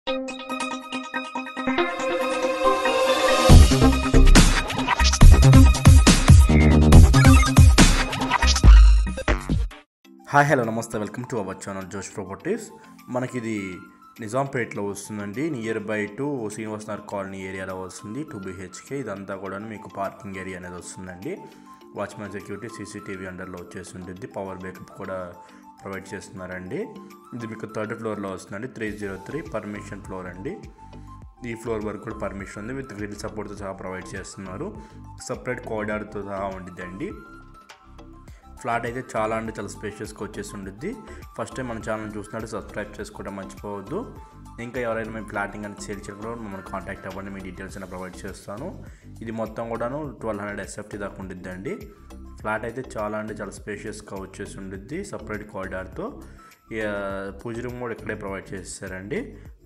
Hi hello నమస్తే, welcome to our channel జోష్ properties. మనకి ఇది నిజాంపేట్లో వస్తుందండి. Near by to Srinivas Nagar colony ఏరియాలో వస్తుంది. 2 BHK. ఇదంతా కూడా మీకు పార్కింగ్ ఏరియా అనేది వస్తుందండి. వాచ్మెన్ సెక్యూరిటీ, CCTV అండర్లో వచ్చేసి ఉంటుంది. పవర్ బ్యాకప్ కూడా ప్రొవైడ్ చేస్తున్నారండి. ఇది మీకు 3rd ఫ్లోర్లో వస్తుందండి. 303 పర్మిషన్ ఫ్లోర్ అండి. ఈ ఫ్లోర్ వరకు కూడా పర్మిషన్ ఉంది. విత్ గ్రిల్ సపోర్ట్తో సహా ప్రొవైడ్ చేస్తున్నారు. సపరేట్ కారిడార్తో సహా ఉండిద్దండి. ఫ్లాట్ అయితే చాలా స్పేషియస్గా వచ్చేసి ఉంటుంది. ఫస్ట్ టైం మన ఛానల్ చూసినట్టు సబ్స్క్రైబ్ చేసుకోవడం మర్చిపోవద్దు. ఇంకా ఎవరైనా మేము ఫ్లాటింగ్ అని సేల్ చేయడం మమ్మల్ని కాంటాక్ట్ అవ్వండి, మీ డీటెయిల్స్ అయినా ప్రొవైడ్ చేస్తాను. ఇది మొత్తం కూడాను 1200 SFT దాకా ఉండిద్దండి. ఫ్లాట్ అయితే చాలా స్పేషియస్గా వచ్చేసి ఉంటుంది. సపరేట్ కారిడార్తో పూజ రూమ్ కూడా ఇక్కడే ప్రొవైడ్ చేస్తారండి.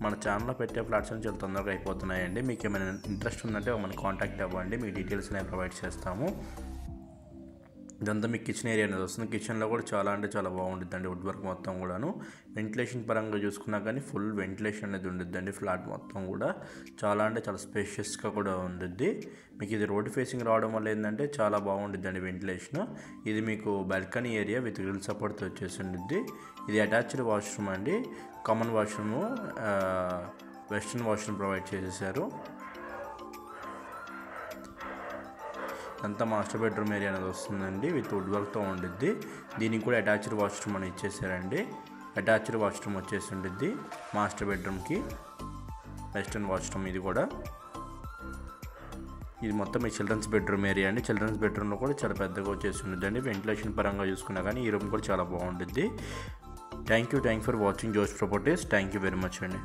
మన ఛానల్లో పెట్టే ఫ్లాట్స్ చాలా తొందరగా అయిపోతున్నాయండి. మీకు ఏమైనా ఇంట్రెస్ట్ ఉందంటే మమ్మల్ని కాంటాక్ట్ అవ్వండి, మీ డీటెయిల్స్ అనేవి ప్రొవైడ్ చేస్తాము. ఇదంతా మీకు కిచెన్ ఏరియా అనేది వస్తుంది. కిచెన్లో కూడా చాలా బాగుంటుందండి. వుడ్ వర్క్ మొత్తం కూడాను. వెంటిలేషన్ పరంగా చూసుకున్నా కానీ ఫుల్ వెంటిలేషన్ అనేది ఉంటుందండి. ఫ్లాట్ మొత్తం కూడా చాలా స్పేషియస్గా కూడా ఉంటుంది. మీకు ఇది రోడ్ ఫేసింగ్ రావడం వల్ల ఏంటంటే చాలా బాగుంటుందండి వెంటిలేషన్. ఇది మీకు బాల్కనీ ఏరియా విత్ గ్రిల్ సపోర్ట్తో వచ్చేసి ఉంటుంది. ఇది అటాచ్డ్ వాష్రూమ్ అండి. Common washroom, western washroom provide చేసేసారు. అంతా మాస్టర్ బెడ్రూమ్ ఏరియా అనేది వస్తుందండి. విత్ వుడ్ వర్క్తో ఉండిద్ది. దీనికి కూడా అటాచ్డ్ వాష్రూమ్ అని ఇచ్చేసారండి. అటాచ్డ్ వాష్రూమ్ వచ్చేసి ఉండిద్ది మాస్టర్ బెడ్రూమ్కి. వెస్టర్న్ వాష్రూమ్ ఇది కూడా. ఇది మొత్తం మీ చిల్డ్రన్స్ బెడ్రూమ్ ఏరియా అండి. చిల్డ్రన్స్ బెడ్రూమ్లో కూడా చాలా పెద్దగా వచ్చేసి ఉండిద్దండి. వెంటిలేషన్ పరంగా చూసుకున్నా కానీ ఈ రూమ్ కూడా చాలా బాగుంటుంది. థ్యాంక్ యూ ఫర్ వాచింగ్ జోష్ properties. Thank you very much అండి.